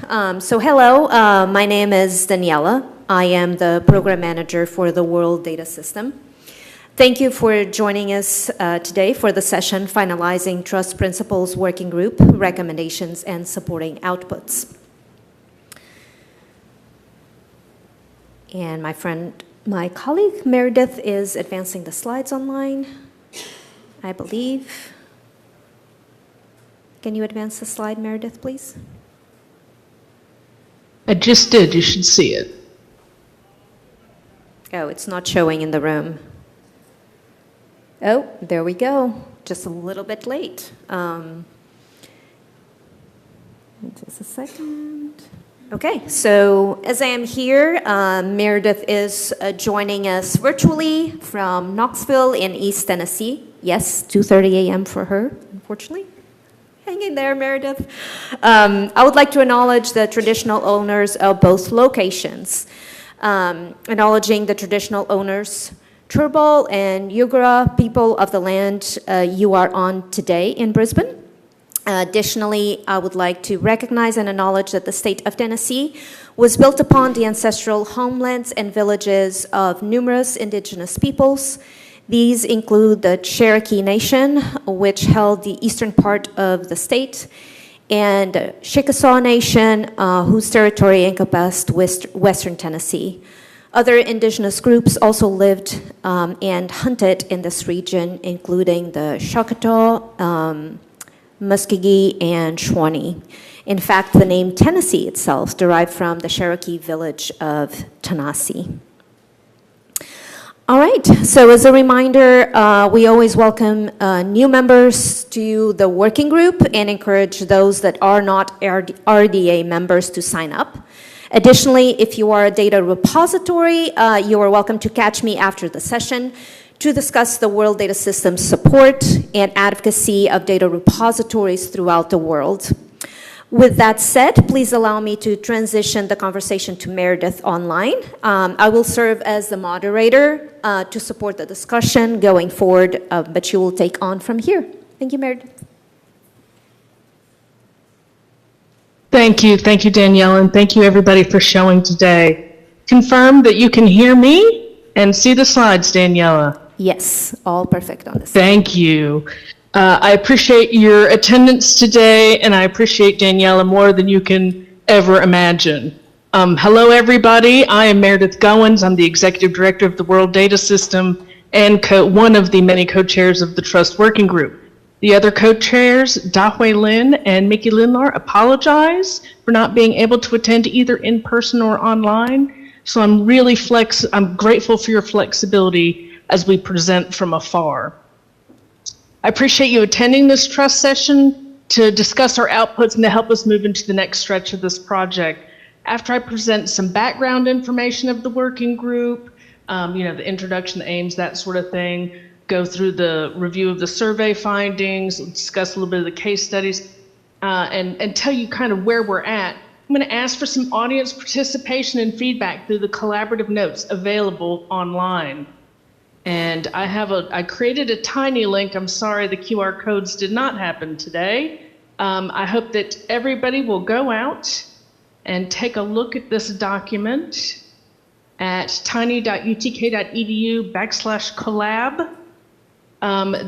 Hello, my name is Daniela. I am the program manager for the World Data System. Thank you for joining us today for the session Finalizing Trust Principles Working Group, Recommendations and Supporting Outputs. And my colleague Meredith is advancing the slides online, I believe. Can you advance the slide, Meredith, please? I just did. You should see it. Oh, it's not showing in the room. Oh, there we go. Just a little bit late. Just a second. Okay, so as I am here, Meredith is joining us virtually from Knoxville in East Tennessee. Yes, 2:30 a.m. for her, unfortunately. Hang in there, Meredith. I would like to acknowledge the traditional owners of both locations. Acknowledging the traditional owners, Turrbal and Yugara people of the land you are on today in Brisbane. Additionally, I would like to recognize and acknowledge that the state of Tennessee was built upon the ancestral homelands and villages of numerous indigenous peoples. These include the Cherokee Nation, which held the eastern part of the state, and Chickasaw Nation, whose territory encompassed western Tennessee. Other indigenous groups also lived and hunted in this region, including the Choctaw, Muskogee, and Shawnee. In fact, the name Tennessee itself derived from the Cherokee village of Tanasi. All right, so as a reminder, we always welcome new members to the working group and encourage those that are not RDA members to sign up. Additionally, if you are a data repository, you are welcome to catch me after the session to discuss the World Data System support and advocacy of data repositories throughout the world. With that said, please allow me to transition the conversation to Meredith online. I will serve as the moderator to support the discussion going forward, but you will take on from here. Thank you, Meredith. Thank you, Danielle, and thank you everybody for showing today. Confirm that you can hear me and see the slides, Daniela. Yes, all perfect on this. Thank you. I appreciate your attendance today, and I appreciate Daniela more than you can ever imagine. Hello, everybody. I am Meredith Goins. I'm the Executive Director of the World Data System and one of the many co-chairs of the Trust Working Group. The other co-chairs, Dawei Lin and Micky Lindlar, apologize for not being able to attend either in person or online. So I'm grateful for your flexibility as we present from afar. I appreciate you attending this trust session to discuss our outputs and to help us move into the next stretch of this project. After I present some background information of the working group, the introduction, the aims, that sort of thing, go through the review of the survey findings, discuss a little bit of the case studies, and tell you kind of where we're at. I'm going to ask for some audience participation and feedback through the collaborative notes available online. And I created a tiny link. I'm sorry, the QR codes did not happen today. I hope that everybody will go out and take a look at this document at tiny.utk.edu/collab.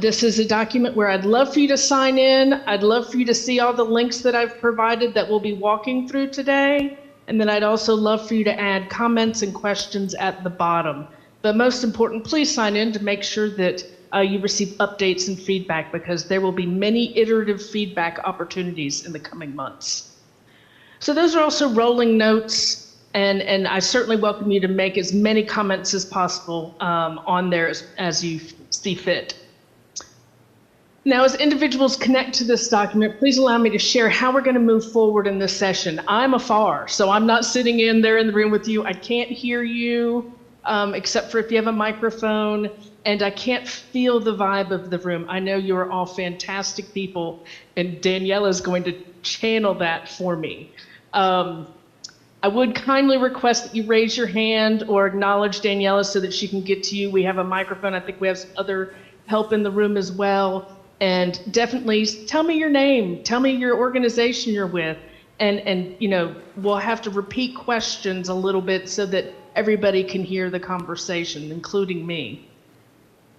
This is a document where I'd love for you to sign in. I'd love for you to see all the links that I've provided that we'll be walking through today. And then I'd also love for you to add comments and questions at the bottom. But most important, please sign in to make sure that you receive updates and feedback, because there will be many iterative feedback opportunities in the coming months. So those are also rolling notes, and I certainly welcome you to make as many comments as possible on there as you see fit. Now, as individuals connect to this document, please allow me to share how we're going to move forward in this session. I'm afar, so I'm not sitting in there in the room with you. I can't hear you. Except for if you have a microphone, and I can't feel the vibe of the room. I know you're all fantastic people, and Daniela is going to channel that for me. I would kindly request that you raise your hand or acknowledge Daniela so that she can get to you. We have a microphone. I think we have some other help in the room as well. And definitely tell me your name, tell me your organization you're with, And we'll have to repeat questions a little bit so that everybody can hear the conversation, including me.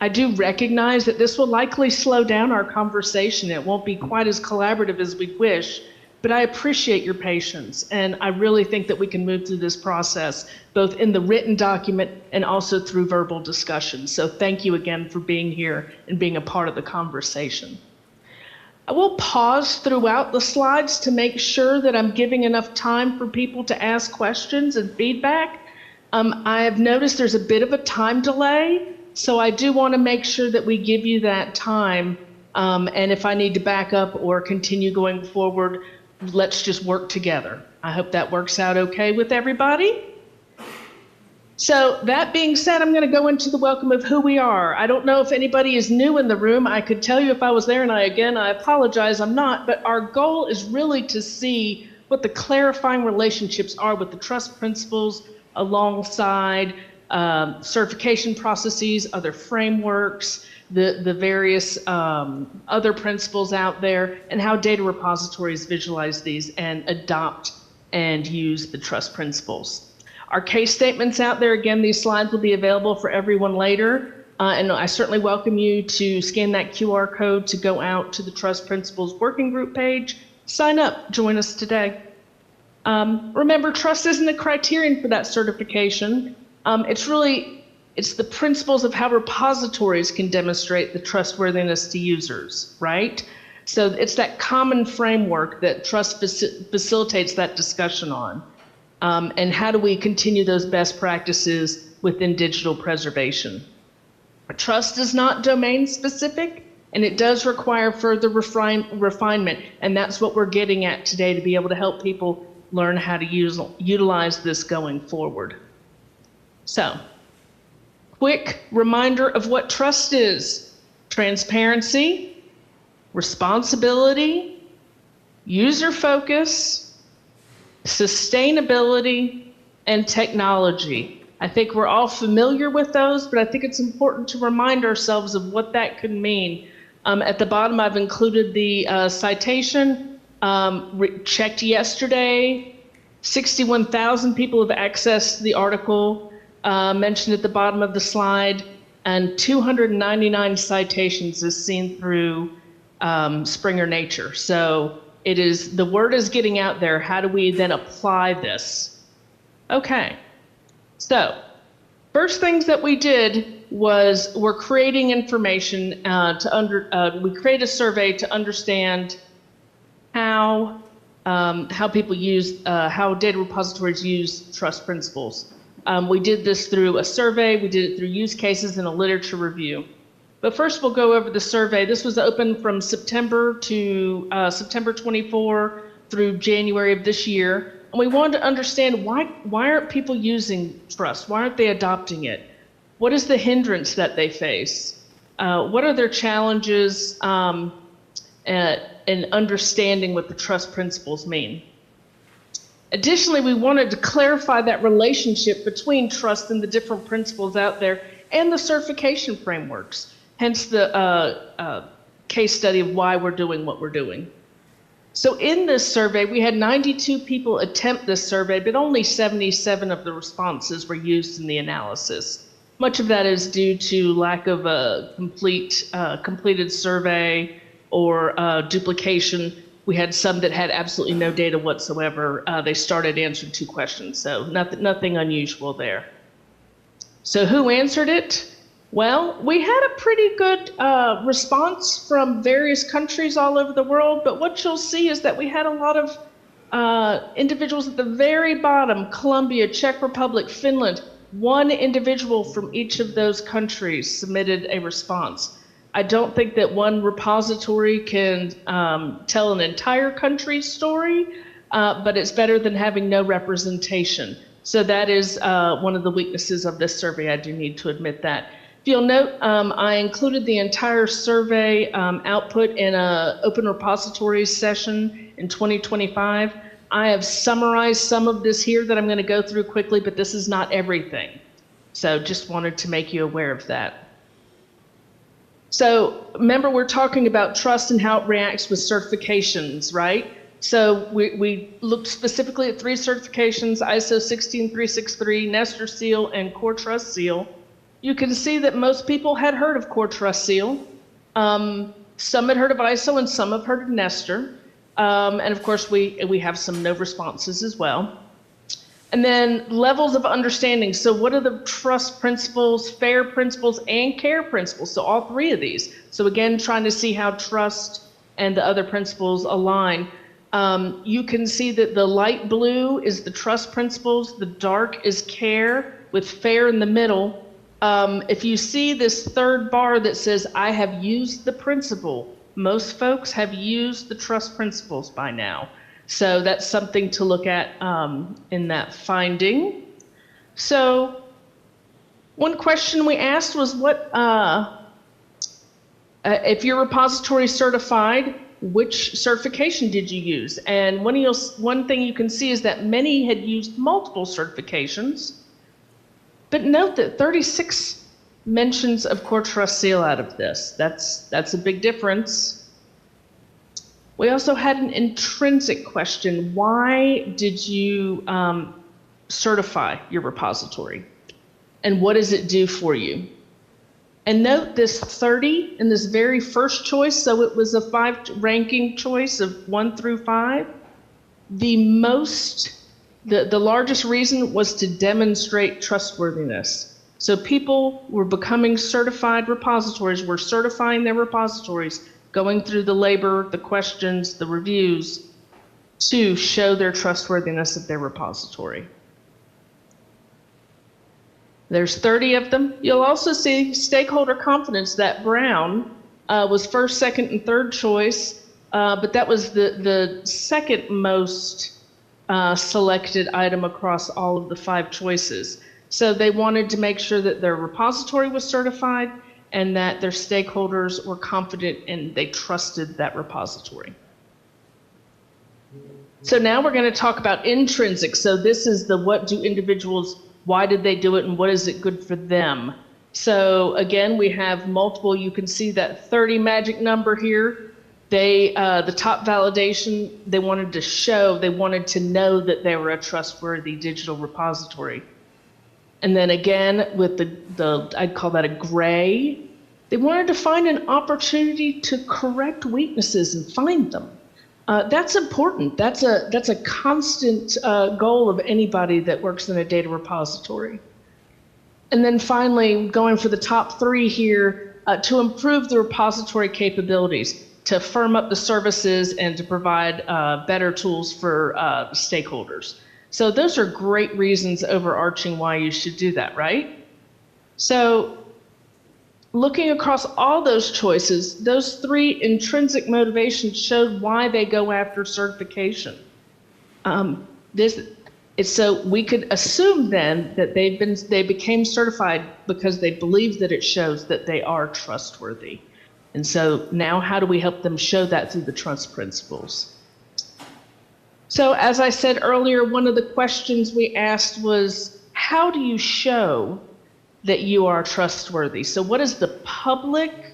I do recognize that this will likely slow down our conversation. It won't be quite as collaborative as we wish, but I appreciate your patience, and I really think that we can move through this process, both in the written document and also through verbal discussion. So thank you again for being here and being a part of the conversation. I will pause throughout the slides to make sure that I'm giving enough time for people to ask questions and feedback. I have noticed there's a bit of a time delay, so I do want to make sure that we give you that time. And if I need to back up or continue going forward, let's just work together. I hope that works out okay with everybody. So that being said, I'm going to go into the welcome of who we are. I don't know if anybody is new in the room. I could tell you if I was there, and I apologize, I'm not. But our goal is really to see what the clarifying relationships are with the trust principles alongside certification processes, other frameworks, the various other principles out there, and how data repositories visualize these and adopt and use the trust principles. Our case statements out there, again, these slides will be available for everyone later, and I certainly welcome you to scan that QR code to go out to the Trust Principles Working Group page, sign up, join us today. Remember, trust isn't a criterion for that certification. It's the principles of how repositories can demonstrate the trustworthiness to users, right? So it's that common framework that trust facilitates that discussion on. And how do we continue those best practices within digital preservation? Trust is not domain specific, and it does require further refinement, and that's what we're getting at today to be able to help people learn how to utilize this going forward. So, quick reminder of what trust is: transparency, responsibility, user focus, sustainability, and technology. I think we're all familiar with those, but I think it's important to remind ourselves of what that could mean. At the bottom, I've included the citation. Checked yesterday, 61,000 people have accessed the article mentioned at the bottom of the slide, and 299 citations is seen through Springer Nature. So the word is getting out there. How do we then apply this? Okay, so first things that we did was we're creating information we create a survey to understand how people use, how data repositories use trust principles. We did this through a survey, we did it through use cases and a literature review. But first we'll go over the survey. This was open from September to September 24 through January of this year. And we wanted to understand why aren't people using trust? Why aren't they adopting it? What is the hindrance that they face? What are their challenges in understanding what the trust principles mean? Additionally, we wanted to clarify that relationship between trust and the different principles out there and the certification frameworks. Hence the case study of why we're doing what we're doing. So in this survey, we had 92 people attempt this survey, but only 77 of the responses were used in the analysis. Much of that is due to lack of a completed survey or duplication. We had some that had absolutely no data whatsoever. They started answering 2 questions, so nothing unusual there. So who answered it? Well, we had a pretty good response from various countries all over the world, but what you'll see is that we had a lot of individuals at the very bottom: Colombia, Czech Republic, Finland. 1 individual from each of those countries submitted a response. I don't think that one repository can tell an entire country's story, but it's better than having no representation. So that is one of the weaknesses of this survey. I do need to admit that. If you'll note, I included the entire survey output in an open repositories session in 2025. I have summarized some of this here that I'm going to go through quickly, but this is not everything. So just wanted to make you aware of that. So remember, we're talking about trust and how it reacts with certifications, right? So we looked specifically at 3 certifications, ISO 16363, Nestor Seal, and Core Trust Seal. You can see that most people had heard of Core Trust Seal. Some had heard of ISO and some have heard of Nestor. And of course, we have some no responses as well. And then levels of understanding. So what are the trust principles, FAIR principles, and CARE principles? So all 3 of these. So again, trying to see how trust and the other principles align. You can see that the light blue is the trust principles, the dark is CARE with FAIR in the middle. If you see this 3rd bar that says, I have used the principle, most folks have used the trust principles by now. So that's something to look at in that finding. So one question we asked was, if you're repository certified, which certification did you use? And one thing you can see is that many had used multiple certifications. But note that 36 mentions of Core Trust Seal out of this. That's a big difference. We also had an intrinsic question. Why did you certify your repository? And what does it do for you? And note this 30 in this very first choice, so it was a 5 ranking choice of 1 through 5. The largest reason was to demonstrate trustworthiness. So people were becoming certified repositories, were certifying their repositories, going through the labor, the questions, the reviews, to show their trustworthiness of their repository. There's 30 of them. You'll also see stakeholder confidence. That brown was 1st, 2nd, and 3rd choice, but that was the 2nd most selected item across all of the 5 choices. So they wanted to make sure that their repository was certified and that their stakeholders were confident and they trusted that repository. So now we're going to talk about intrinsic. So this is the what do individuals, why did they do it, and what is it good for them? So again, we have multiple, you can see that 30 magic number here. The top validation, they wanted to know that they were a trustworthy digital repository. And then again, with I'd call that a gray, they wanted to find an opportunity to correct weaknesses and find them. That's important. That's a constant goal of anybody that works in a data repository. And then finally, going for the top 3 here, to improve the repository capabilities, to firm up the services and to provide better tools for stakeholders. So those are great reasons overarching why you should do that, right? So looking across all those choices, those 3 intrinsic motivations showed why they go after certification. So we could assume then that they became certified because they believe that it shows that they are trustworthy. And so now how do we help them show that through the trust principles? So as I said earlier, one of the questions we asked was, how do you show that you are trustworthy? So what is the public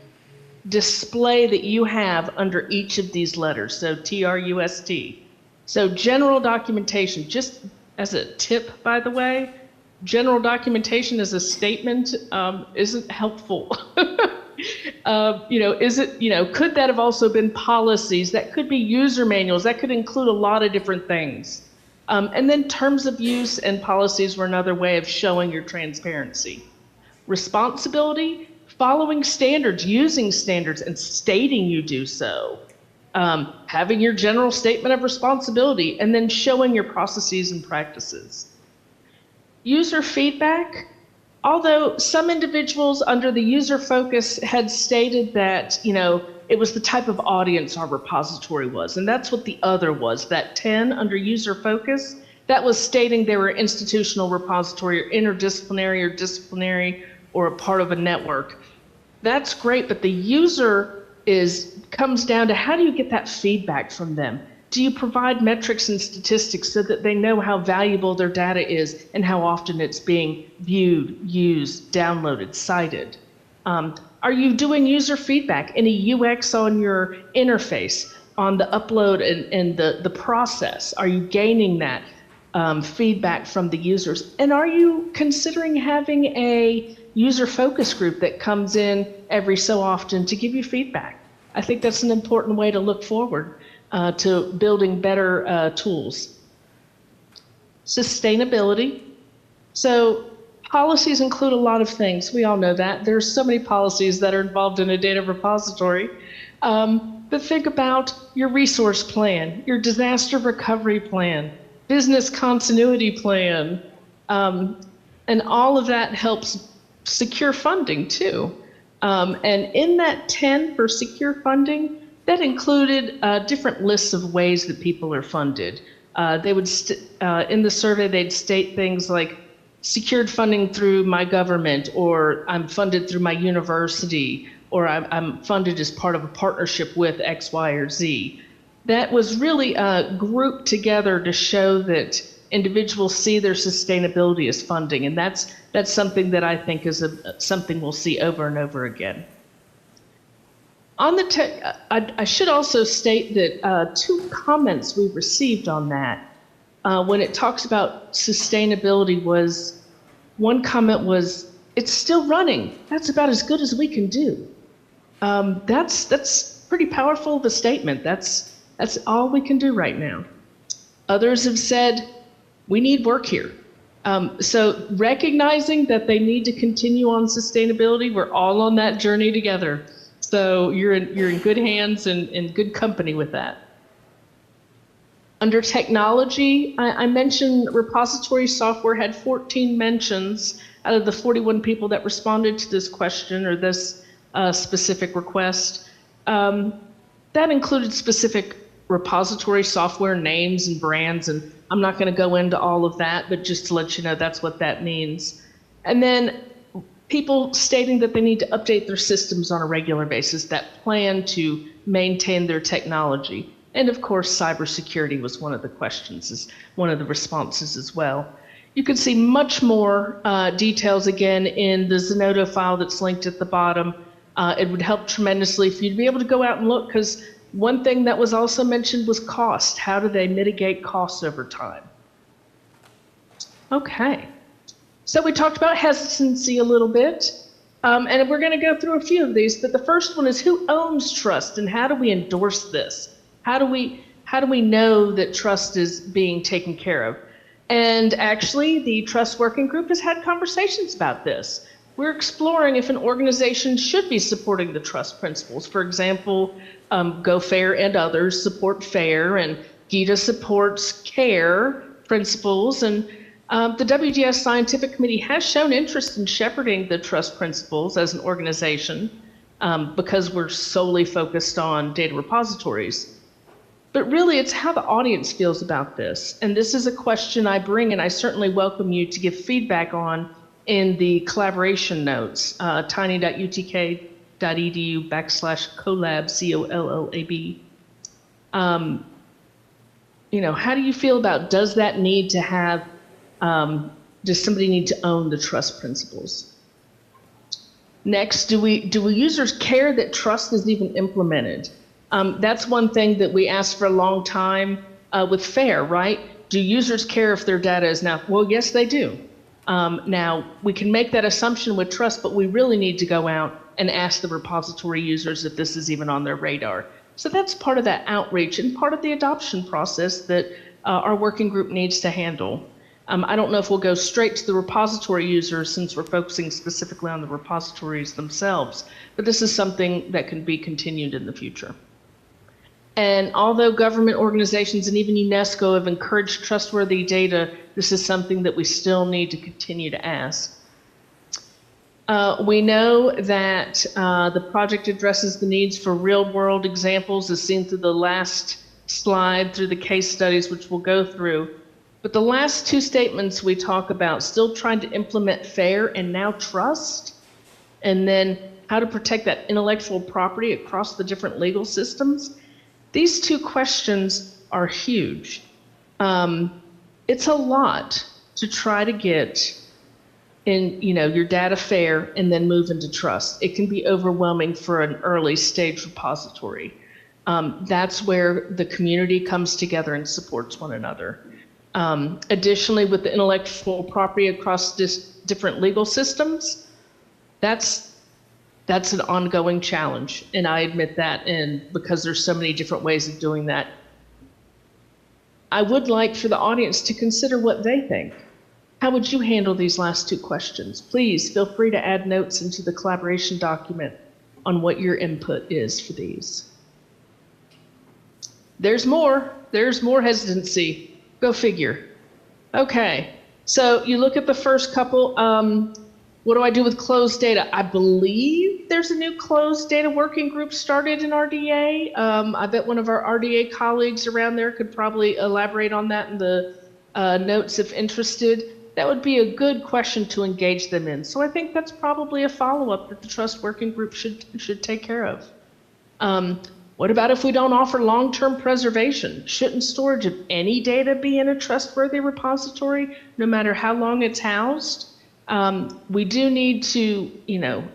display that you have under each of these letters? So TRUST. So general documentation, just as a tip, by the way, general documentation as a statement isn't helpful. Could that have also been policies? That could be user manuals. That could include a lot of different things. And then terms of use and policies were another way of showing your transparency. Responsibility, following standards, using standards, and stating you do so. Having your general statement of responsibility, and then showing your processes and practices. User feedback. Although some individuals under the user focus had stated that, it was the type of audience our repository was, and that's what the other was, that 10 under user focus, that was stating they were an institutional repository or interdisciplinary or disciplinary or a part of a network. That's great, but the user comes down to how do you get that feedback from them? Do you provide metrics and statistics so that they know how valuable their data is and how often it's being viewed, used, downloaded, cited? Are you doing user feedback? Any UX on your interface? on the upload and the process? Are you gaining that feedback from the users? And are you considering having a user focus group that comes in every so often to give you feedback? I think that's an important way to look forward to building better tools. Sustainability. So policies include a lot of things. We all know that. There's so many policies that are involved in a data repository. But think about your resource plan, your disaster recovery plan, business continuity plan, and all of that helps secure funding too. And in that 10 for secure funding, that included different lists of ways that people are funded. They would, in the survey, they'd state things like secured funding through my government, or I'm funded through my university, or I'm funded as part of a partnership with X, Y, or Z. That was really grouped together to show that individuals see their sustainability as funding, and that's something that I think is something we'll see over and over again. On the I should also state that 2 comments we received on that when it talks about sustainability was, one comment was, it's still running. That's about as good as we can do. That's pretty powerful of a statement. That's all we can do right now. Others have said, we need work here. So recognizing that they need to continue on sustainability, we're all on that journey together. So you're in good hands and in good company with that. Under technology, I mentioned repository software had 14 mentions out of the 41 people that responded to this question or this specific request. That included specific repository software names and brands, and I'm not going to go into all of that, but just to let you know that's what that means. And then people stating that they need to update their systems on a regular basis, that plan to maintain their technology. And of course, cybersecurity was one of the questions, is one of the responses as well. You can see much more details again in the Zenodo file that's linked at the bottom. It would help tremendously if you'd be able to go out and look, because one thing that was also mentioned was cost. How do they mitigate costs over time? Okay, so we talked about hesitancy a little bit, and we're going to go through a few of these, but the first one is, who owns trust and how do we endorse this? How do we know that trust is being taken care of? And actually, the Trust Working Group has had conversations about this. We're exploring if an organization should be supporting the trust principles. For example, Go Fair and others support FAIR, and GITA supports CARE principles, and the WGS Scientific Committee has shown interest in shepherding the trust principles as an organization because we're solely focused on data repositories. But really, it's how the audience feels about this. And this is a question I bring, and I certainly welcome you to give feedback on in the collaboration notes, tiny.utk.edu/collab, COLLAB. How do you feel about, does that need to have, does somebody need to own the trust principles? Next, do users care that trust is even implemented? That's one thing that we asked for a long time with FAIR, right? Do users care if their data is now? Well, yes, they do. Now, we can make that assumption with trust, but we really need to go out and ask the repository users if this is even on their radar. So that's part of that outreach and part of the adoption process that our working group needs to handle. I don't know if we'll go straight to the repository users since we're focusing specifically on the repositories themselves, but this is something that can be continued in the future. And although government organizations and even UNESCO have encouraged trustworthy data, this is something that we still need to continue to ask. We know that the project addresses the needs for real-world examples as seen through the last slide, through the case studies, which we'll go through. But the last 2 statements we talk about, still trying to implement FAIR and now trust, and then how to protect that intellectual property across the different legal systems. These 2 questions are huge. It's a lot to try to get in, your data FAIR and then move into trust. It can be overwhelming for an early stage repository. That's where the community comes together and supports one another. Additionally, with the intellectual property across different legal systems, that's an ongoing challenge, and I admit that, and because there's so many different ways of doing that. I would like for the audience to consider what they think. How would you handle these last two questions? Please feel free to add notes into the collaboration document on what your input is for these. There's more hesitancy. Go figure. Okay, so you look at the first couple. What do I do with closed data? I believe there's a new closed data working group started in RDA. I bet one of our RDA colleagues around there could probably elaborate on that in the notes if interested. That would be a good question to engage them in. So I think that's probably a follow-up that the trust working group should take care of. What about if we don't offer long-term preservation? Shouldn't storage of any data be in a trustworthy repository, no matter how long it's housed? We do need to,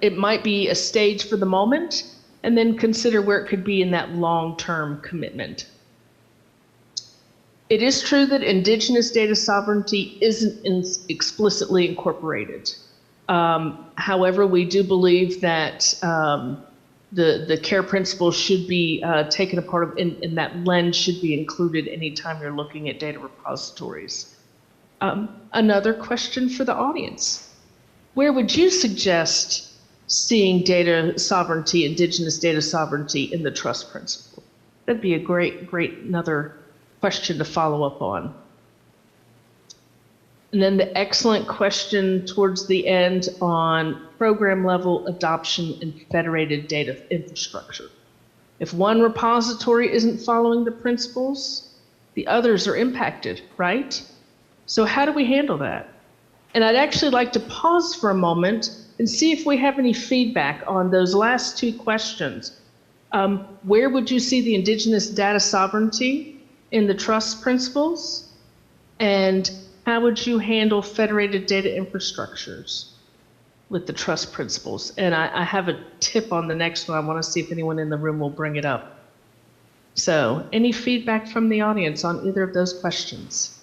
it might be a stage for the moment, and then consider where it could be in that long-term commitment. It is true that indigenous data sovereignty isn't explicitly incorporated. However, we do believe that the care principles should be taken a part of, and that lens should be included anytime you're looking at data repositories. Another question for the audience. Where would you suggest seeing data sovereignty, indigenous data sovereignty in the trust principle? That'd be a great another question to follow up on. And then the excellent question towards the end on program level adoption and federated data infrastructure. If one repository isn't following the principles, the others are impacted, right? So how do we handle that? And I'd actually like to pause for a moment and see if we have any feedback on those last two questions. Where would you see the indigenous data sovereignty in the trust principles? And how would you handle federated data infrastructures with the trust principles? And I have a tip on the next one. I want to see if anyone in the room will bring it up. So any feedback from the audience on either of those questions?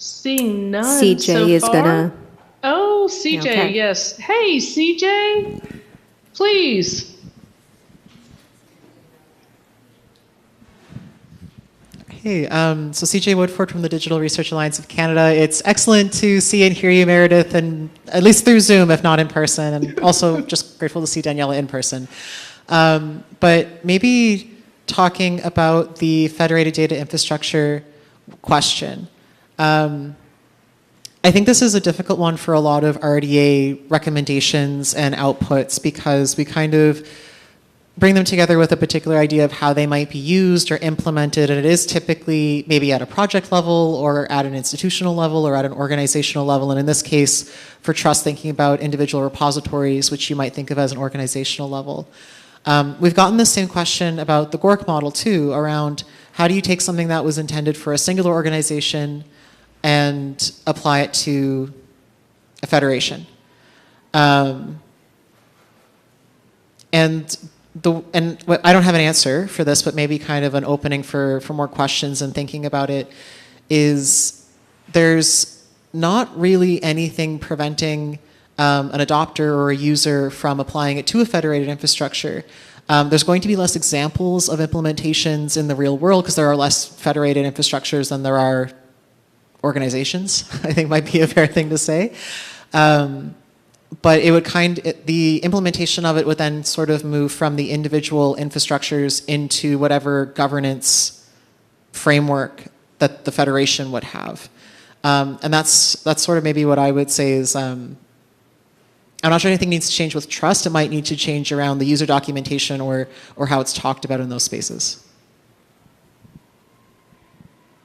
Seeing none CJ so is far. gonna. Oh, CJ, Okay. yes. Hey, CJ, please. Hey, so CJ Woodford from the Digital Research Alliance of Canada. It's excellent to see and hear you, Meredith, and at least through Zoom, if not in person, and also just grateful to see Daniela in person. But maybe talking about the federated data infrastructure question. I think this is a difficult one for a lot of RDA recommendations and outputs because we kind of bring them together with a particular idea of how they might be used or implemented, and it is typically maybe at a project level or at an institutional level or at an organizational level, and in this case, for trust, thinking about individual repositories, which you might think of as an organizational level. We've gotten the same question about the GORC model too, around how do you take something that was intended for a singular organization and apply it to a federation. And I don't have an answer for this, but maybe kind of an opening for more questions and thinking about it is there's not really anything preventing an adopter or a user from applying it to a federated infrastructure. There's going to be less examples of implementations in the real world because there are less federated infrastructures than there are organizations, I think might be a fair thing to say. But it would the implementation of it would then sort of move from the individual infrastructures into whatever governance framework that the federation would have. And that's sort of maybe what I would say is, I'm not sure anything needs to change with trust. It might need to change around the user documentation or how it's talked about in those spaces.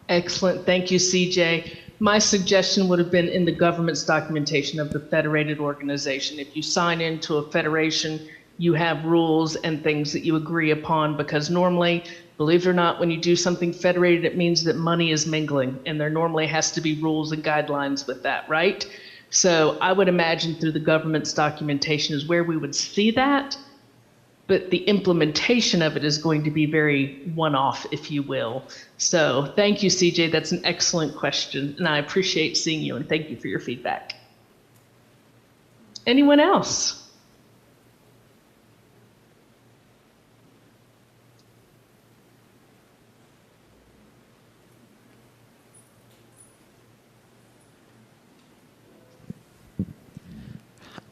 Excellent, thank you, CJ. My suggestion would have been in the government's documentation of the federated organization. If you sign into a federation, you have rules and things that you agree upon, because normally Believe it or not, when you do something federated, it means that money is mingling, and there normally has to be rules and guidelines with that, right? So I would imagine through the government's documentation is where we would see that, but the implementation of it is going to be very one-off, if you will. So thank you, CJ. That's an excellent question, and I appreciate seeing you, and thank you for your feedback. Anyone else?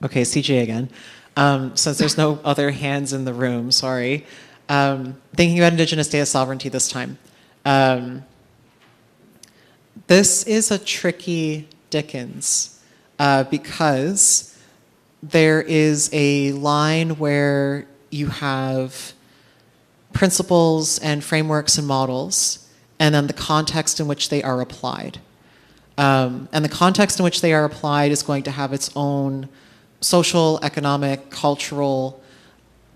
Okay, CJ again. Since there's no other hands in the room, sorry. Thinking about Indigenous data sovereignty this time. This is a tricky Dickens because there is a line where you have principles and frameworks and models, and then the context in which they are applied. And the context in which they are applied is going to have its own social, economic, cultural,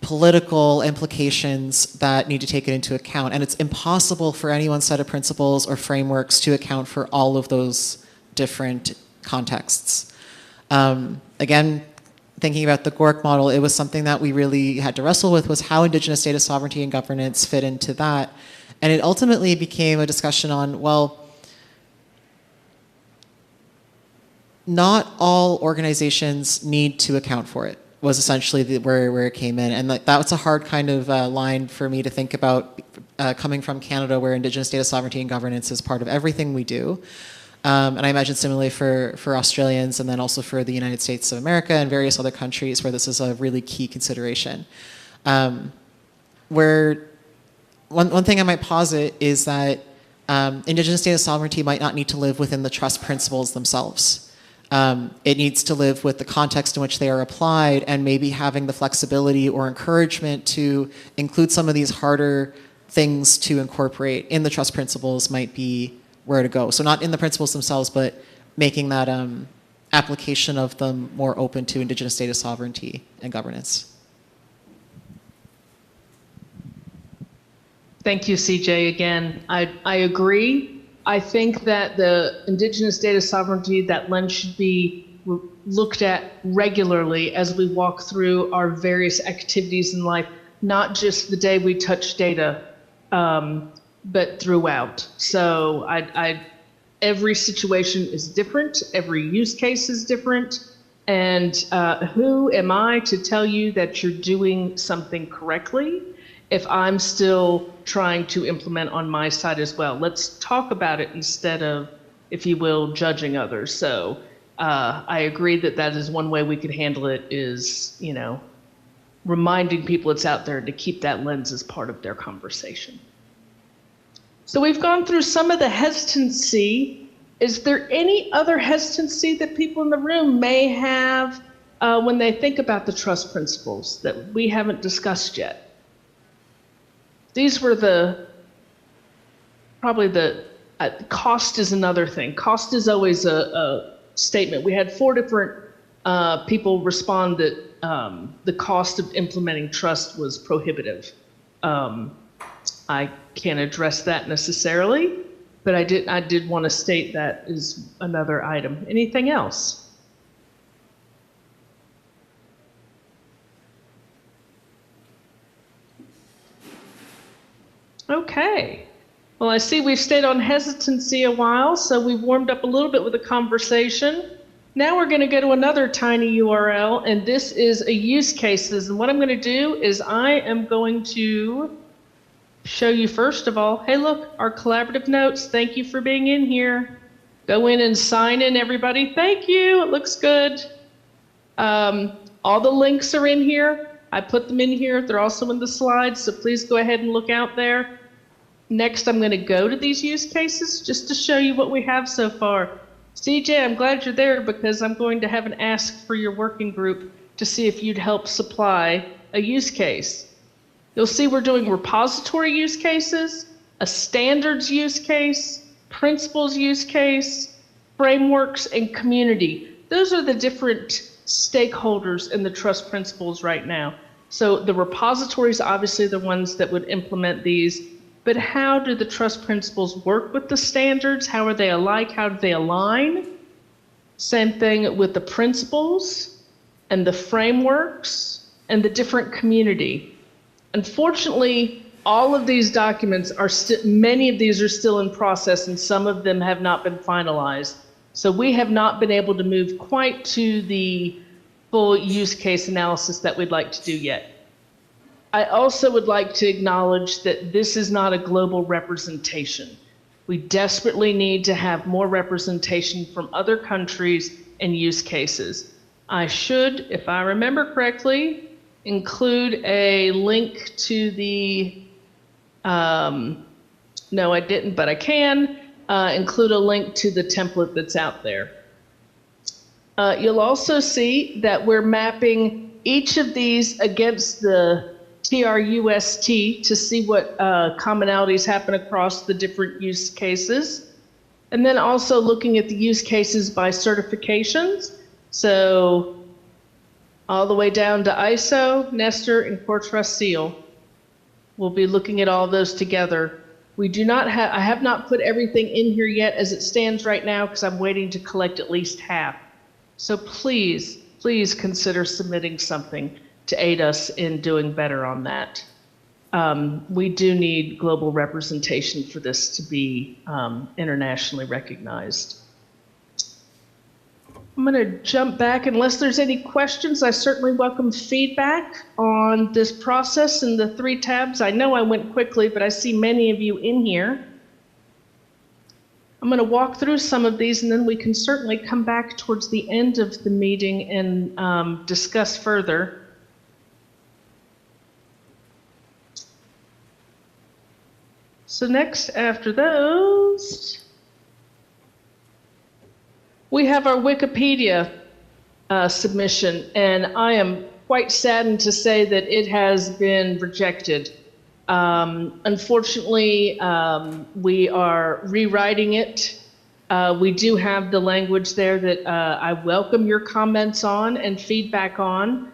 political implications that need to take it into account. And it's impossible for any one set of principles or frameworks to account for all of those different contexts. Again, thinking about the GORC model, it was something that we really had to wrestle with, was how Indigenous data sovereignty and governance fit into that. And it ultimately became a discussion on, well, not all organizations need to account for it, was essentially where it came in. And that was a hard kind of line for me to think about coming from Canada, where Indigenous data sovereignty and governance is part of everything we do. And I imagine similarly for Australians, and then also for the United States of America and various other countries where this is a really key consideration. Where one thing I might posit is that Indigenous data sovereignty might not need to live within the trust principles themselves. It needs to live with the context in which they are applied, and maybe having the flexibility or encouragement to include some of these harder things to incorporate in the trust principles might be where to go. So not in the principles themselves, but making that application of them more open to Indigenous data sovereignty and governance. Thank you, CJ. Again, I agree. I think that the Indigenous data sovereignty, that lens should be looked at regularly as we walk through our various activities in life, not just the day we touch data, but throughout. So every situation is different, every use case is different, and who am I to tell you that you're doing something correctly if I'm still trying to implement on my side as well? Let's talk about it instead of, if you will, judging others. So I agree that that is one way we could handle it, is, reminding people it's out there to keep that lens as part of their conversation. So we've gone through some of the hesitancy. Is there any other hesitancy that people in the room may have when they think about the trust principles that we haven't discussed yet? These were probably the cost is another thing. Cost is always a statement. We had 4 different people respond that the cost of implementing trust was prohibitive. I can't address that necessarily, but I did want to state that is another item. Anything else? Okay. Well, I see we've stayed on hesitancy a while, so we've warmed up a little bit with the conversation. Now we're going to go to another tiny URL, and this is a use cases. And what I'm going to do is I am going to show you, first of all, hey, look, our collaborative notes. Thank you for being in here. Go in and sign in, everybody. Thank you. It looks good. All the links are in here. I put them in here. They're also in the slides, so please go ahead and look out there. Next, I'm going to go to these use cases just to show you what we have so far. CJ, I'm glad you're there, because I'm going to have an ask for your working group to see if you'd help supply a use case. You'll see we're doing repository use cases, a standards use case, principles use case, frameworks, and community. Those are the different stakeholders in the trust principles right now. So the repositories, obviously the ones that would implement these. but how do the trust principles work with the standards? How are they alike? How do they align? Same thing with the principles and the frameworks and the different community. Unfortunately, all of these documents are many of these are still in process, and some of them have not been finalized. So we have not been able to move quite to the full use case analysis that we'd like to do yet. I also would like to acknowledge that this is not a global representation. We desperately need to have more representation from other countries and use cases. I should, if I remember correctly, include a link to the, no I didn't, but I can, include a link to the template that's out there. You'll also see that we're mapping each of these against the TRUST to see what commonalities happen across the different use cases. And then also looking at the use cases by certifications. So all the way down to ISO, Nestor, and Core Trust Seal. We'll be looking at all those together. We do not have, I have not put everything in here yet as it stands right now because I'm waiting to collect at least half. So please, please consider submitting something to aid us in doing better on that. We do need global representation for this to be internationally recognized. I'm going to jump back. Unless there's any questions, I certainly welcome feedback on this process and the 3 tabs. I know I went quickly, but I see many of you in here. I'm going to walk through some of these, and then we can certainly come back towards the end of the meeting and discuss further. So next after those, we have our Wikipedia submission, and I am quite saddened to say that it has been rejected. Unfortunately, we are rewriting it. We do have the language there that I welcome your comments on and feedback on.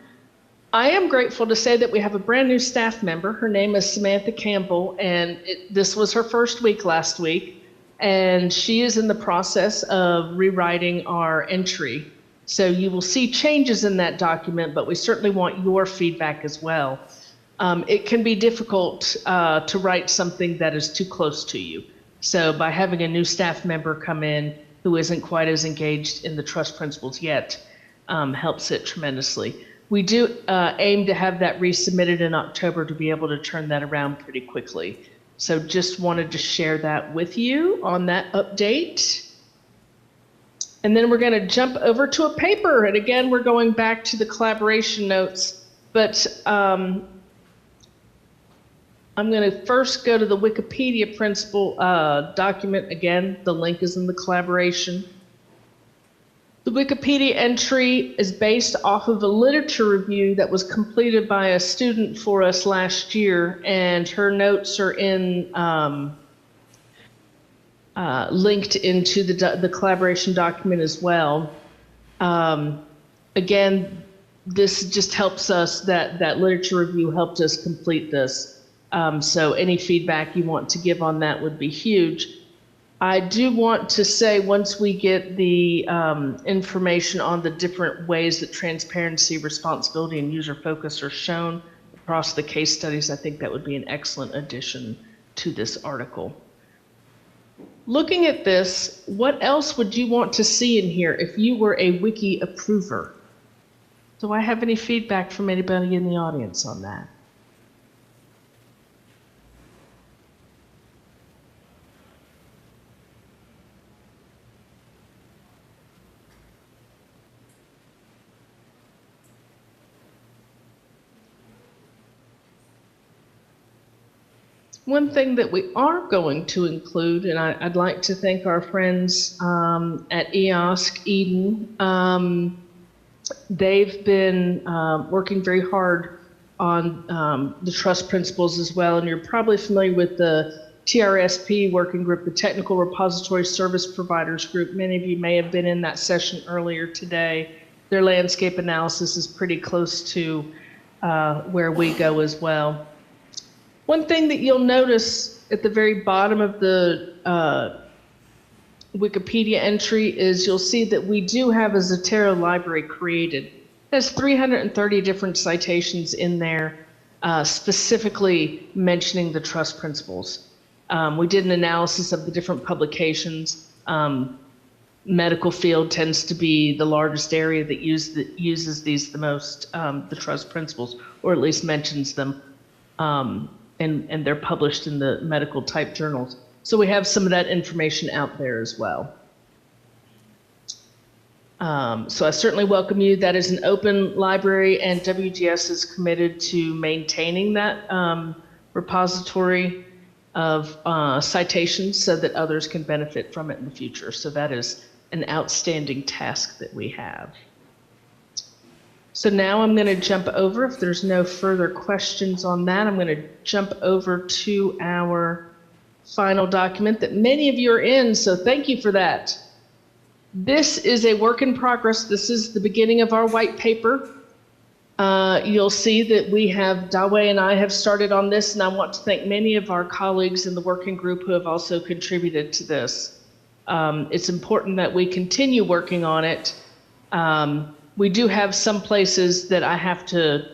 I am grateful to say that we have a brand new staff member. Her name is Samantha Campbell, and this was her first week last week. And she is in the process of rewriting our entry. So you will see changes in that document, but we certainly want your feedback as well. It can be difficult to write something that is too close to you. So by having a new staff member come in who isn't quite as engaged in the trust principles yet helps it tremendously. We do aim to have that resubmitted in October to be able to turn that around pretty quickly. So just wanted to share that with you on that update. And then we're going to jump over to a paper. And again, we're going back to the collaboration notes. But I'm going to first go to the Wikipedia principle document. Again, the link is in the collaboration. The Wikipedia entry is based off of a literature review that was completed by a student for us last year, and her notes are in linked into the collaboration document as well. Again, this just helps us, that literature review helped us complete this. So any feedback you want to give on that would be huge. I do want to say, once we get the information on the different ways that transparency, responsibility, and user focus are shown across the case studies, I think that would be an excellent addition to this article. Looking at this, what else would you want to see in here if you were a wiki approver? Do I have any feedback from anybody in the audience on that? One thing that we are going to include, and I'd like to thank our friends at EOSC, Eden. They've been working very hard on the trust principles as well, and you're probably familiar with the TRSP working group, the Technical Repository Service Providers Group. Many of you may have been in that session earlier today. Their landscape analysis is pretty close to where we go as well. One thing that you'll notice at the very bottom of the Wikipedia entry is you'll see that we do have a Zotero library created. It has 330 different citations in there, specifically mentioning the trust principles. We did an analysis of the different publications. Medical field tends to be the largest area that uses these the most, the trust principles, or at least mentions them. And they're published in the medical type journals. So we have some of that information out there as well. So I certainly welcome you. That is an open library, and WGS is committed to maintaining that repository of citations so that others can benefit from it in the future. So that is an outstanding task that we have. So now I'm going to jump over, if there's no further questions on that, I'm going to jump over to our final document that many of you are in, so thank you for that. This is a work in progress. This is the beginning of our white paper. You'll see that we have, Dawei and I have started on this, and I want to thank many of our colleagues in the working group who have also contributed to this. It's important that we continue working on it. We do have some places that I have to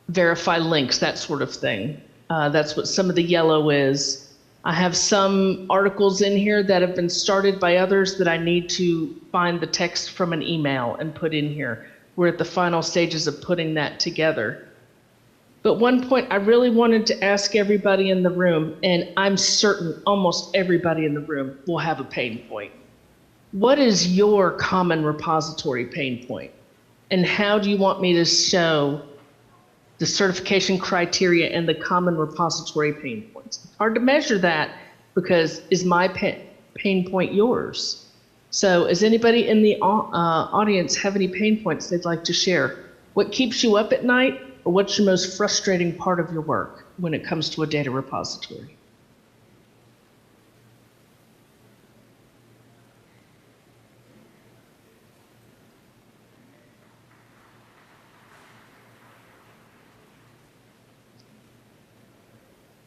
verify links, that sort of thing. That's what some of the yellow is. I have some articles in here that have been started by others that I need to find the text from an email and put in here. We're at the final stages of putting that together. But one point I really wanted to ask everybody in the room, and I'm certain almost everybody in the room will have a pain point. What is your common repository pain point? And how do you want me to show the certification criteria and the common repository pain points? It's hard to measure that because is my pain point yours? So does anybody in the audience have any pain points they'd like to share? What keeps you up at night, or what's your most frustrating part of your work when it comes to a data repository?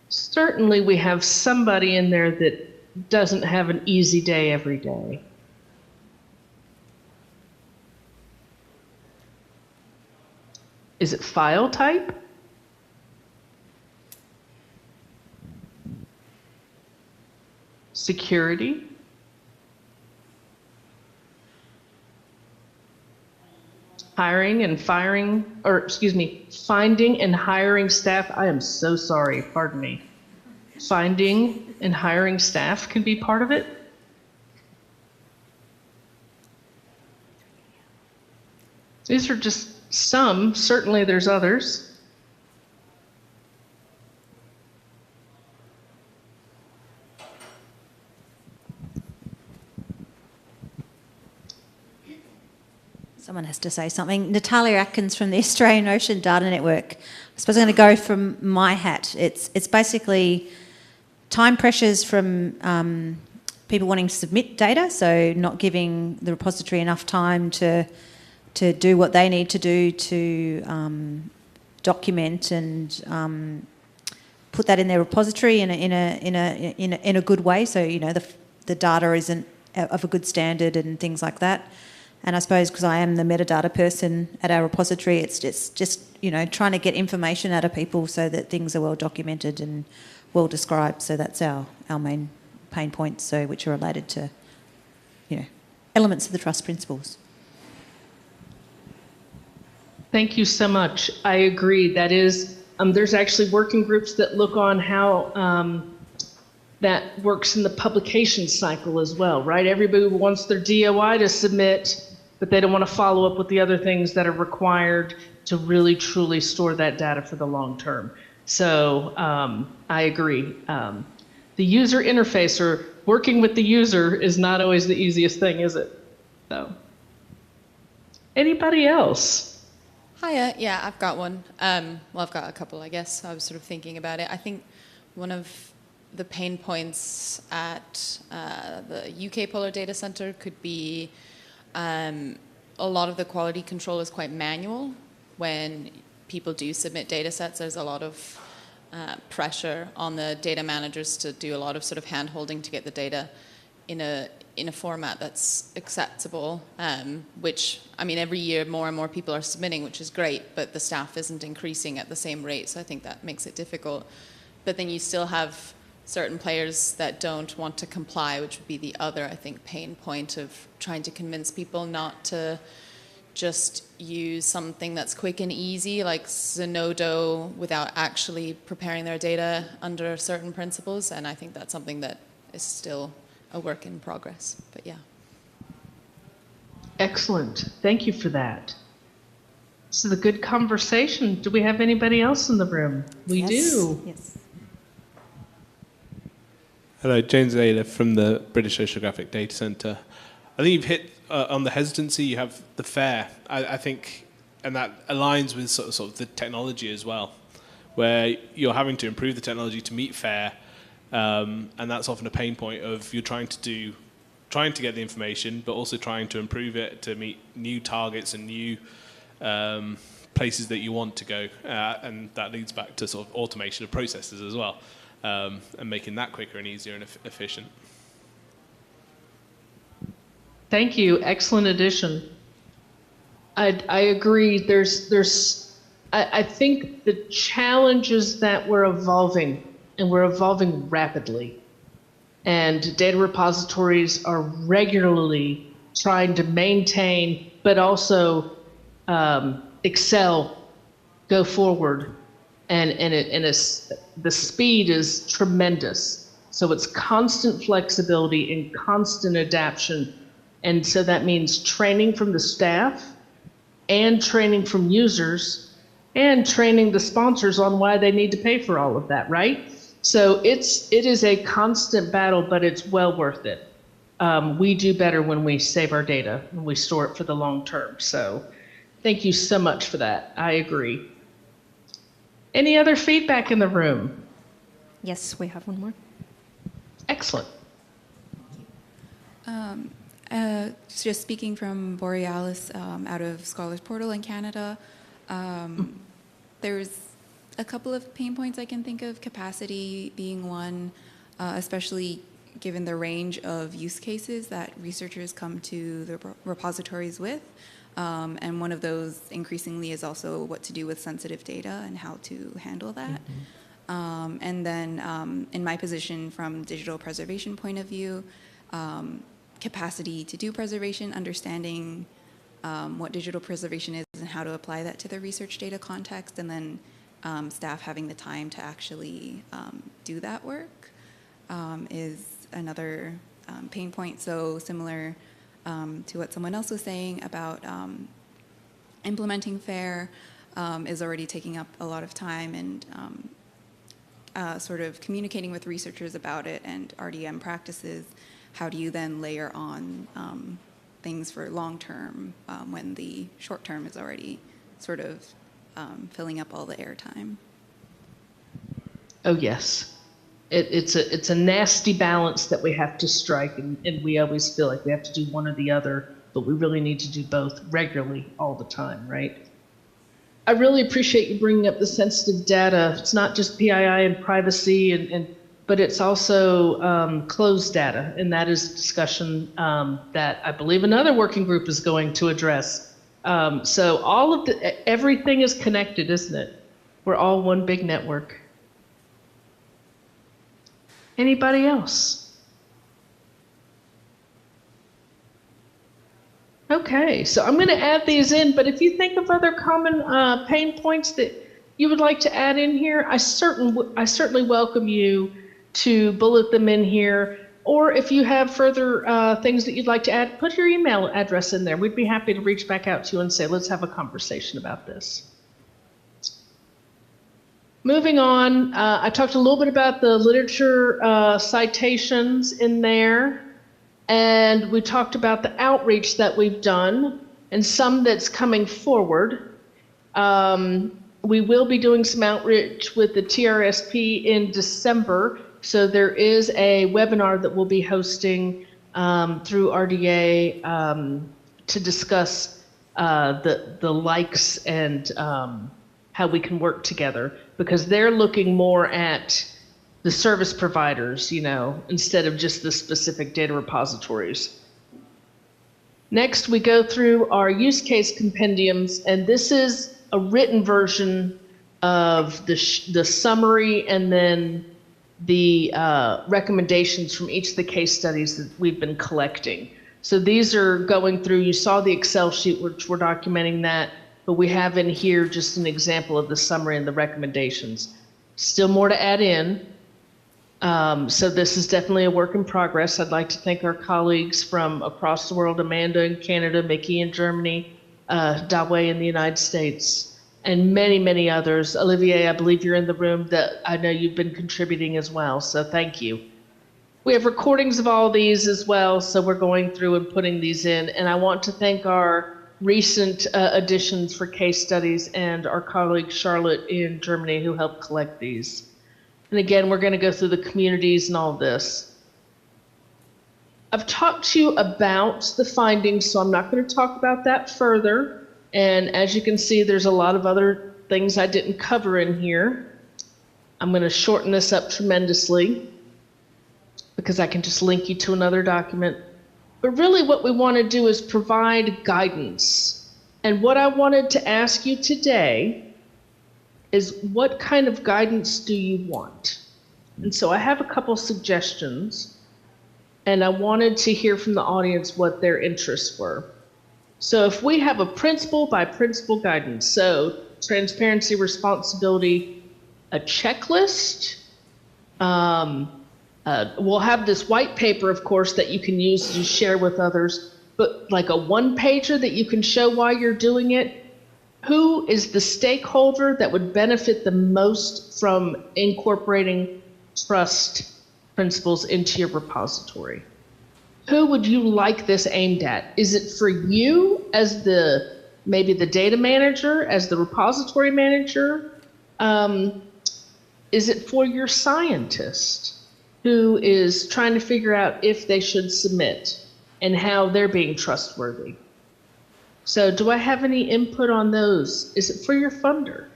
Certainly we have somebody in there that doesn't have an easy day every day. Is it file type? Security? Hiring and firing, or excuse me, finding and hiring staff. I am so sorry, pardon me. Finding and hiring staff can be part of it. These are just some, certainly there's others. Someone has to say something. Natalia Atkins from the Australian Ocean Data Network. I suppose I'm going to go from my hat. It's basically time pressures from people wanting to submit data, so not giving the repository enough time to do what they need to do to document and put that in their repository in a good way. So the data isn't of a good standard and things like that. And I suppose because I am the metadata person at our repository, it's just trying to get information out of people so that things are well documented and well described. So that's our main pain points, so which are related to elements of the trust principles. Thank you so much. I agree. That is, there's actually working groups that look on how that works in the publication cycle as well, right? Everybody wants their DOI to submit, but they don't want to follow up with the other things that are required to really truly store that data for the long term. So I agree. The user interface, or working with the user, is not always the easiest thing, is it? So, anybody else? Hiya, yeah, I've got one. Well, I've got a couple, I guess. I was sort of thinking about it. I think one of the pain points at the UK Polar Data Centre could be a lot of the quality control is quite manual. When people do submit data sets, there's a lot of pressure on the data managers to do a lot of sort of hand-holding to get the data in a format that's acceptable, which, I mean, every year more and more people are submitting, which is great, but the staff isn't increasing at the same rate, so I think that makes it difficult. But then you still have certain players that don't want to comply, which would be the other, I think, pain point of trying to convince people not to just use something that's quick and easy, like Zenodo, without actually preparing their data under certain principles. And I think that's something that is still a work in progress. But yeah. Excellent. Thank you for that. This is a good conversation. Do we have anybody else in the room? We do. Yes. Hello, James Ayler from the British Oceanographic Data Centre. I think you've hit on the hesitancy. You have the FAIR, I think, and that aligns with sort of the technology as well, where you're having to improve the technology to meet FAIR, and that's often a pain point of you're trying to get the information, but also trying to improve it to meet new targets and new places that you want to go, and that leads back to sort of automation of processes as well, and making that quicker and easier and efficient. Thank you. Excellent addition. I agree. I think the challenge is that we're evolving, and we're evolving rapidly. And data repositories are regularly trying to maintain, but also excel, go forward. And the speed is tremendous. So it's constant flexibility and constant adaptation. And so that means training from the staff and training from users and training the sponsors on why they need to pay for all of that, right? So it is a constant battle, but it's well worth it. We do better when we save our data and we store it for the long term. So thank you so much for that. I agree. Any other feedback in the room? Yes, we have one more. Excellent. Just speaking from Borealis out of Scholars Portal in Canada, there's a couple of pain points I can think of, capacity being one, especially given the range of use cases that researchers come to the repositories with. And one of those increasingly is also what to do with sensitive data and how to handle that. And then in my position from digital preservation point of view, capacity to do preservation, understanding what digital preservation is and how to apply that to the research data context, and then staff having the time to actually do that work is another pain point. So similar to what someone else was saying about implementing FAIR is already taking up a lot of time, and sort of communicating with researchers about it and RDM practices. How do you then layer on things for long term when the short term is already sort of filling up all the airtime? Oh yes, it's a nasty balance that we have to strike, and we always feel like we have to do one or the other, but we really need to do both regularly all the time, right? I really appreciate you bringing up the sensitive data. It's not just PII and privacy, but it's also closed data, and that is a discussion that I believe another working group is going to address. So everything is connected, isn't it? We're all one big network. Anybody else? Okay, so I'm going to add these in, but if you think of other common pain points that you would like to add in here, I certainly welcome you to bullet them in here, or if you have further things that you'd like to add, put your email address in there. We'd be happy to reach back out to you and say, let's have a conversation about this. Moving on, I talked a little bit about the literature citations in there, and we talked about the outreach that we've done and some that's coming forward. We will be doing some outreach with the TRSP in December. So there is a webinar that we'll be hosting through RDA to discuss the likes and how we can work together, because they're looking more at the service providers, you know, instead of just the specific data repositories. Next, we go through our use case compendiums, and this is a written version of the summary and then the recommendations from each of the case studies that we've been collecting. So these are going through, you saw the Excel sheet which we're documenting that, but we have in here just an example of the summary and the recommendations. Still more to add in. So this is definitely a work in progress. I'd like to thank our colleagues from across the world, Amanda in Canada, Micky in Germany, Dawei in the United States, and many, many others. Olivier, I believe you're in the room, that I know you've been contributing as well, so thank you. We have recordings of all these as well, so we're going through and putting these in, and I want to thank our recent additions for case studies and our colleague Charlotte in Germany who helped collect these. And again, we're going to go through the communities and all this. I've talked to you about the findings, so I'm not going to talk about that further. And as you can see, there's a lot of other things I didn't cover in here. I'm going to shorten this up tremendously because I can just link you to another document. But really what we want to do is provide guidance. And what I wanted to ask you today is, what kind of guidance do you want? And so I have a couple suggestions, and I wanted to hear from the audience what their interests were. So if we have a principle by principle guidance, so transparency, responsibility, a checklist, we'll have this white paper, of course, that you can use to share with others, but like a one-pager that you can show why you're doing it. Who is the stakeholder that would benefit the most from incorporating trust principles into your repository? Who would you like this aimed at? Is it for you as maybe the data manager, as the repository manager? Is it for your scientist who is trying to figure out if they should submit and how they're being trustworthy? So do I have any input on those? Is it for your funder?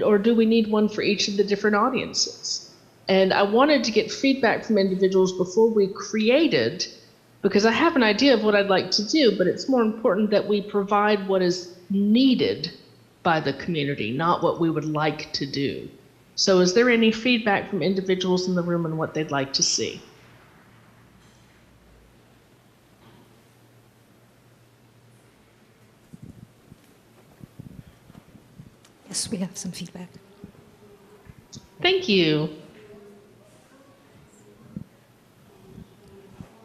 Or do we need one for each of the different audiences? And I wanted to get feedback from individuals before we created, because I have an idea of what I'd like to do, but it's more important that we provide what is needed by the community, not what we would like to do. So is there any feedback from individuals in the room on what they'd like to see? Yes, we have some feedback. Thank you.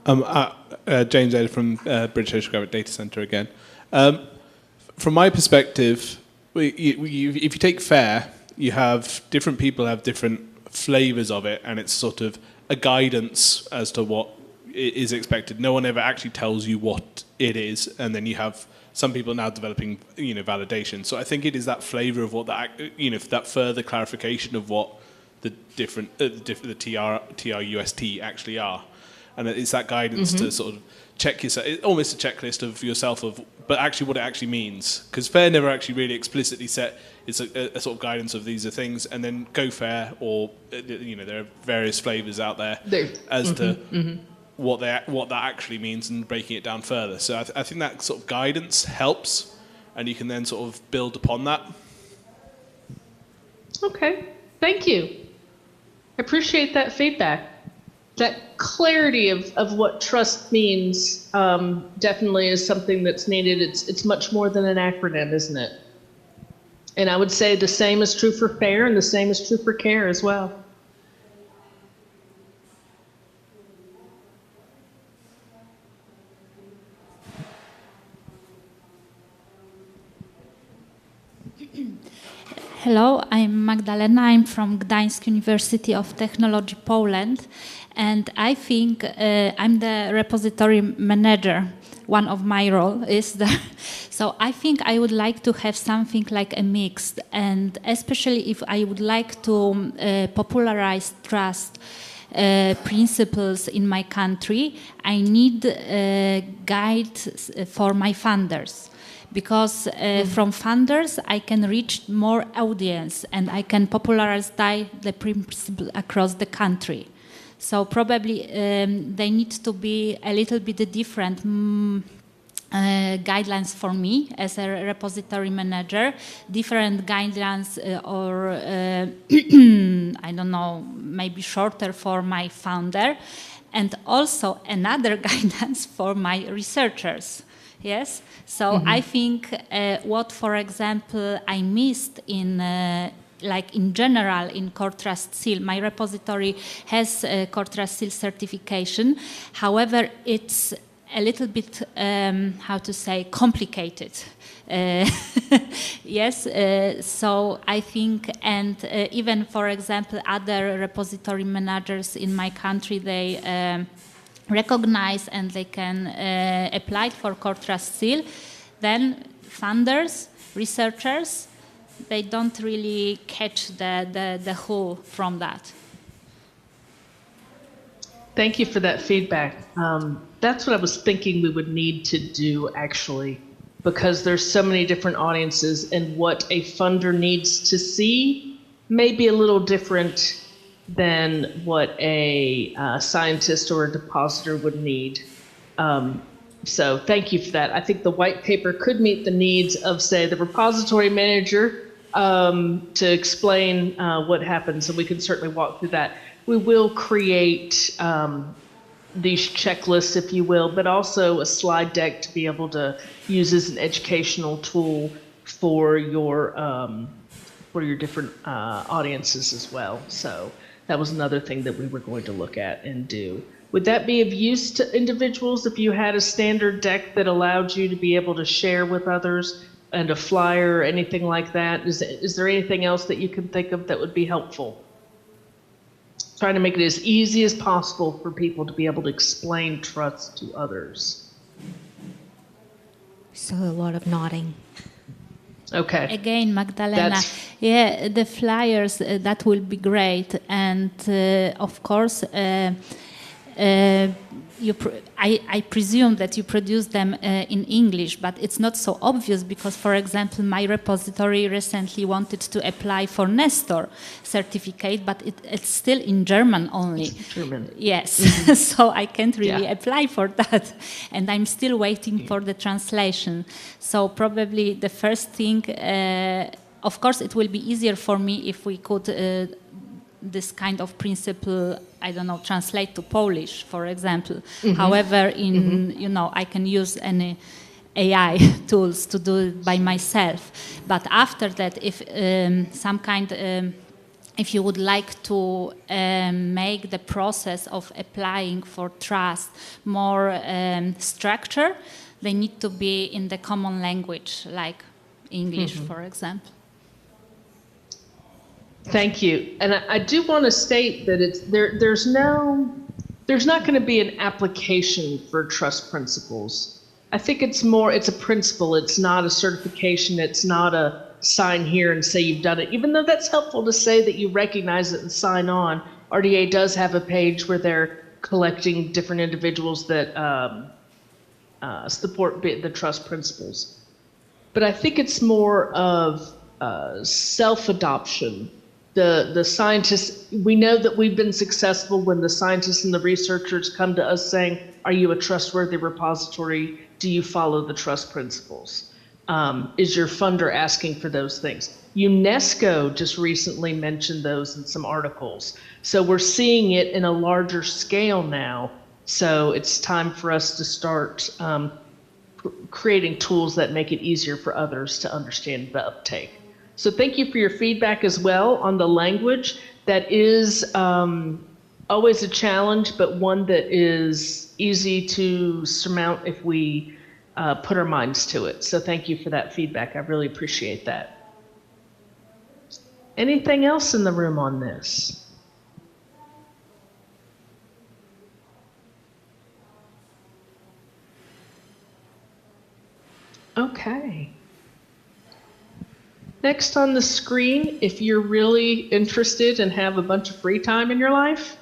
James Ada from British Oceanographic Data Centre again. From my perspective, if you take FAIR, you have different people have different flavours of it, and it's sort of a guidance as to what is expected. No one ever actually tells you what it is, and then you have some people now developing, validation. So I think it is that flavour of what that, that further clarification of what the different, the TRUST actually are, and it's that guidance to sort of check yourself, almost a checklist of yourself but actually what it actually means, because FAIR never actually really explicitly set. It's a sort of guidance of these are things, and then go FAIR, or there are various flavours out there as to what that actually means, and breaking it down further. So I think that sort of guidance helps, and you can then sort of build upon that. Okay, thank you. I appreciate that feedback. That clarity of what trust means definitely is something that's needed. It's much more than an acronym, isn't it? And I would say the same is true for FAIR, and the same is true for CARE as well. Hello, I'm Magdalena. I'm from Gdańsk University of Technology, Poland, and I think I'm the repository manager. One of my role is the, so I think I would like to have something like a mix, and especially if I would like to popularize trust principles in my country, I need guides for my funders. because from funders I can reach more audience and I can popularize the principle across the country. So probably they need to be a little bit different guidelines for me as a repository manager, different guidelines or I don't know, maybe shorter for my founder, and also another guidance for my researchers. Yes, so I think what, for example, I missed in like in general in Core Trust Seal, my repository has Core Trust Seal certification. However, it's a little bit, how to say, complicated. Yes, so I think, and even, for example, other repository managers in my country, they recognize and they can apply for Core Trust Seal. Then funders, researchers, they don't really catch the whole from that. Thank you for that feedback. That's what I was thinking we would need to do, actually, because there's so many different audiences, and what a funder needs to see may be a little different than what a scientist or a depositor would need. So thank you for that. I think the white paper could meet the needs of, say, the repository manager to explain what happens, and we can certainly walk through that. We will create these checklists, if you will, but also a slide deck to be able to use as an educational tool for your different audiences as well. So that was another thing that we were going to look at and do. Would that be of use to individuals if you had a standard deck that allowed you to be able to share with others, and a flyer or anything like that? Is there anything else that you can think of that would be helpful? Trying to make it as easy as possible for people to be able to explain trust to others. So a lot of nodding. Okay. Again, Magdalena, yeah, the flyers, that will be great. And of course, I presume that you produce them in English, but it's not so obvious because, for example, my repository recently wanted to apply for Nestor certificate, but it's still in German only. German. Yes, so I can't really apply for that, and I'm still waiting for the translation. So probably the first thing, of course, it will be easier for me if we could this kind of principle, I don't know, translate to Polish, for example. However, you know, I can use any AI tools to do it by myself. But after that, if if you would like to make the process of applying for trust more structured, they need to be in the common language, like English, for example. Thank you. And I do want to state that there's not going to be an application for trust principles. I think it's a principle. It's not a certification. It's not a sign here and say you've done it. Even though that's helpful to say that you recognize it and sign on, RDA does have a page where they're collecting different individuals that support the trust principles. But I think it's more of self-adoption. The scientists, we know that we've been successful when the scientists and the researchers come to us saying, are you a trustworthy repository? Do you follow the trust principles? Is your funder asking for those things? UNESCO just recently mentioned those in some articles. So we're seeing it in a larger scale now. So it's time for us to start creating tools that make it easier for others to understand the uptake. So thank you for your feedback as well on the language. That is always a challenge, but one that is easy to surmount if we put our minds to it. So thank you for that feedback. I really appreciate that. Anything else in the room on this? Okay. Next on the screen, if you're really interested and have a bunch of free time in your life,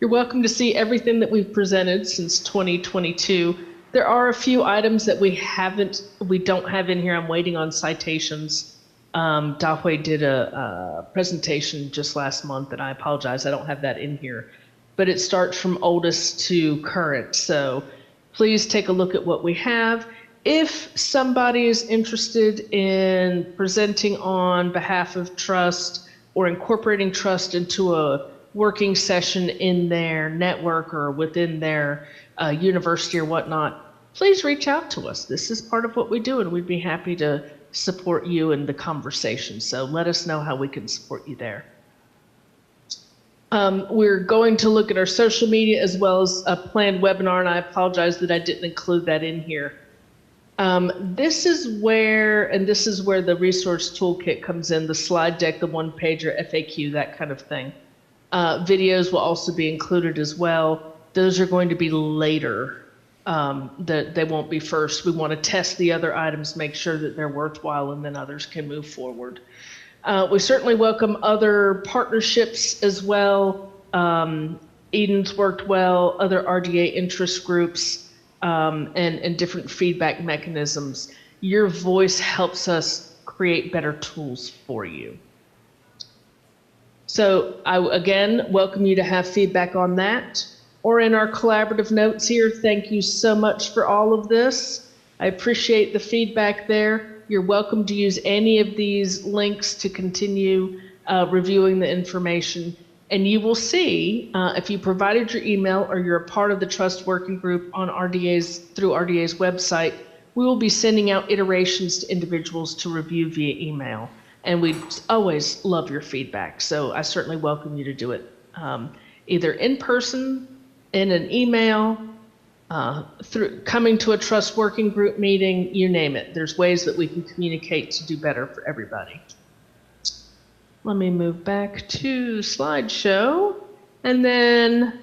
you're welcome to see everything that we've presented since 2022. There are a few items that we don't have in here. I'm waiting on citations. Dawei did a presentation just last month, and I apologize, I don't have that in here. But it starts from oldest to current, so please take a look at what we have. If somebody is interested in presenting on behalf of trust or incorporating trust into a working session in their network or within their university or whatnot, please reach out to us. This is part of what we do, and we'd be happy to support you in the conversation. So let us know how we can support you there. We're going to look at our social media as well as a planned webinar, and I apologize that I didn't include that in here. This is where the resource toolkit comes in, the slide deck, the one pager, FAQ, that kind of thing. Videos will also be included as well. Those are going to be later. They won't be first. We want to test the other items, make sure that they're worthwhile, and then others can move forward. We certainly welcome other partnerships as well. Eden's worked well, other RDA interest groups, and different feedback mechanisms. Your voice helps us create better tools for you. So I, again, welcome you to have feedback on that or in our collaborative notes here. Thank you so much for all of this. I appreciate the feedback there. You're welcome to use any of these links to continue reviewing the information. And you will see, if you provided your email or you're a part of the Trust Working Group on through RDA's website, we will be sending out iterations to individuals to review via email. And we always love your feedback. So I certainly welcome you to do it either in person, in an email, through coming to a Trust Working Group meeting, you name it. There's ways that we can communicate to do better for everybody. Let me move back to slideshow, and then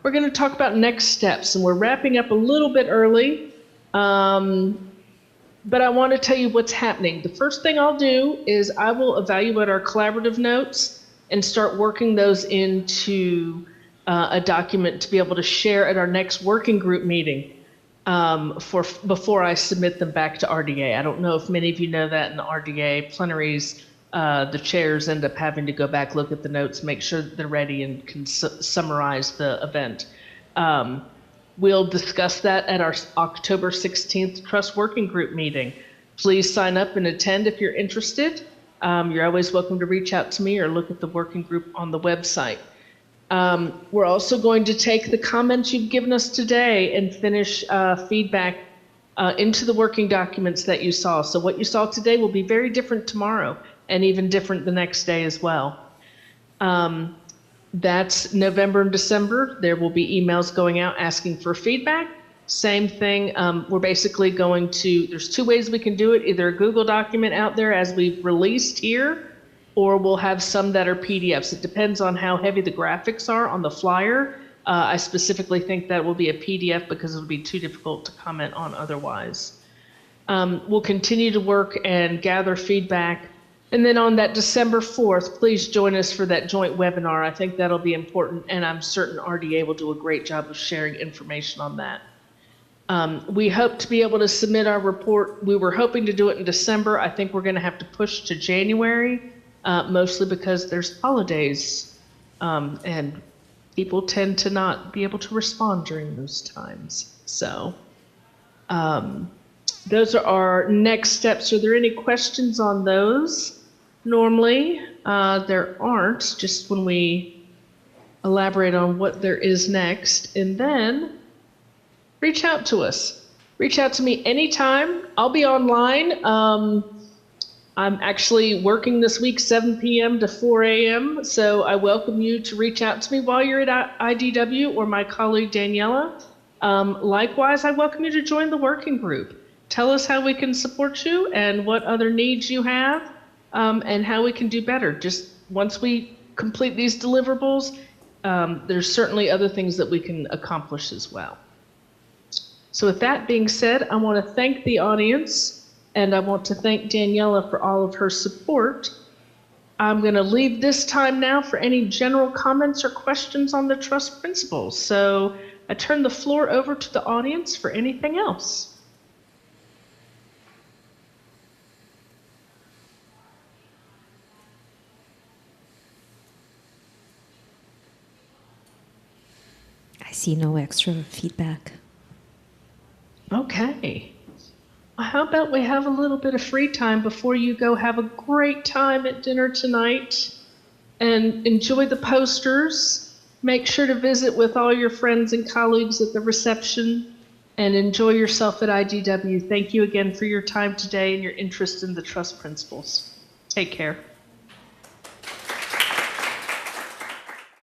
we're going to talk about next steps, and we're wrapping up a little bit early, but I want to tell you what's happening. The first thing I'll do is I will evaluate our collaborative notes and start working those into a document to be able to share at our next working group meeting before I submit them back to RDA. I don't know if many of you know that in the RDA plenaries, the chairs end up having to go back, look at the notes, make sure that they're ready and can summarize the event. We'll discuss that at our October 16th Trust Working Group meeting. Please sign up and attend if you're interested. You're always welcome to reach out to me or look at the working group on the website. We're also going to take the comments you've given us today and finish feedback into the working documents that you saw. So what you saw today will be very different tomorrow and even different the next day as well. That's November and December. There will be emails going out asking for feedback. Same thing, we're basically going to, there's two ways we can do it, either a Google document out there as we've released here, or we'll have some that are PDFs. It depends on how heavy the graphics are on the flyer. I specifically think that will be a PDF because it'll be too difficult to comment on otherwise. We'll continue to work and gather feedback. And then on that December 4th, please join us for that joint webinar. I think that'll be important, and I'm certain RDA will do a great job of sharing information on that. We hope to be able to submit our report. We were hoping to do it in December. I think we're going to have to push to January, mostly because there's holidays, and people tend to not be able to respond during those times. So those are our next steps. Are there any questions on those? Normally, there aren't, just when we elaborate on what there is next. And then reach out to us. Reach out to me anytime. I'll be online. I'm actually working this week 7 p.m. to 4 a.m., so I welcome you to reach out to me while you're at IDW or my colleague Daniela. Likewise, I welcome you to join the working group. Tell us how we can support you and what other needs you have, and how we can do better. Just once we complete these deliverables, there's certainly other things that we can accomplish as well. So with that being said, I want to thank the audience, and I want to thank Daniela for all of her support. I'm going to leave this time now for any general comments or questions on the trust principles. So I turn the floor over to the audience for anything else. I see no extra feedback. Okay. Well, how about we have a little bit of free time before you go have a great time at dinner tonight and enjoy the posters. Make sure to visit with all your friends and colleagues at the reception and enjoy yourself at IGW. Thank you again for your time today and your interest in the trust principles. Take care.